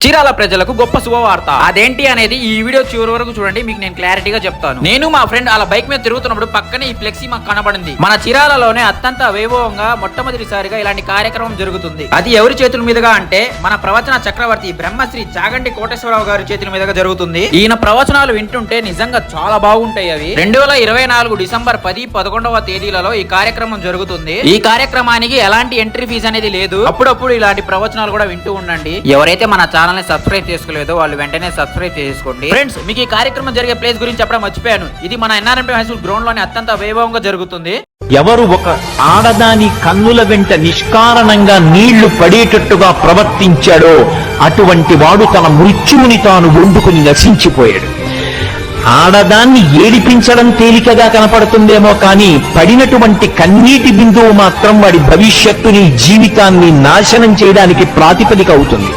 చీరాల ప్రజలకు గొప్ప శుభవార్త. అదేంటి అనేది ఈ వీడియో చివరి వరకు చూడండి, మీకు నేను క్లారిటీగా చెప్తాను. నేను మా ఫ్రెండ్ అలా బైక్ మీద తిరుగుతున్నప్పుడు పక్కనే ఈ ఫ్లెక్సీ మాకు కనబడింది. మన చీరాలలోనే అత్యంత వైభవంగా మొట్టమొదటిసారిగా ఇలాంటి కార్యక్రమం జరుగుతుంది. అది ఎవరి చేతుల మీదుగా అంటే మన ప్రవచన చక్రవర్తి బ్రహ్మశ్రీ చాగంటి కోటేశ్వరరావు గారి చేతుల మీదుగా జరుగుతుంది. ఈయన ప్రవచనాలు వింటుంటే నిజంగా చాలా బాగుంటాయి. అవి 2024 డిసెంబర్ 10, 11వ తేదీలలో ఈ కార్యక్రమం జరుగుతుంది. ఈ కార్యక్రమానికి ఎలాంటి ఎంట్రీ ఫీజు అనేది లేదు. అప్పుడప్పుడు ఇలాంటి ప్రవచనాలు కూడా వింటూ ఉండండి. ఎవరైతే మన ఛానల్ ని సబ్స్క్రైబ్ చేసుకోలేదో వాళ్ళు వెంటనే సబ్స్క్రైబ్ చేసుకోండి. ఫ్రెండ్స్, మీకు ఈ కార్యక్రమం జరిగే ప్లేస్ గురించి చెప్పడం మర్చిపోయాను. ఇది మన ఎన్ఆర్ఎంపీ హై స్కూల్ గ్రౌండ్ లోనే అత్యంత వైభవంగా జరుగుతుంది. ఎవరు ఒక ఆడదాని కన్నుల వెంట నిష్కారణంగా నీళ్లు పడేటట్టుగా ప్రవర్తించాడో అటువంటి వాడు తన మృత్యువుని తాను వండుకుని నశించిపోయాడు. ఆడదాన్ని ఏడిపించడం తేలికగా కనపడుతుందేమో కానీ పడినటువంటి కన్నీటి బిందువు మాత్రం వాడి భవిష్యత్తుని, జీవితాన్ని నాశనం చేయడానికి ప్రాతిపదిక అవుతుంది.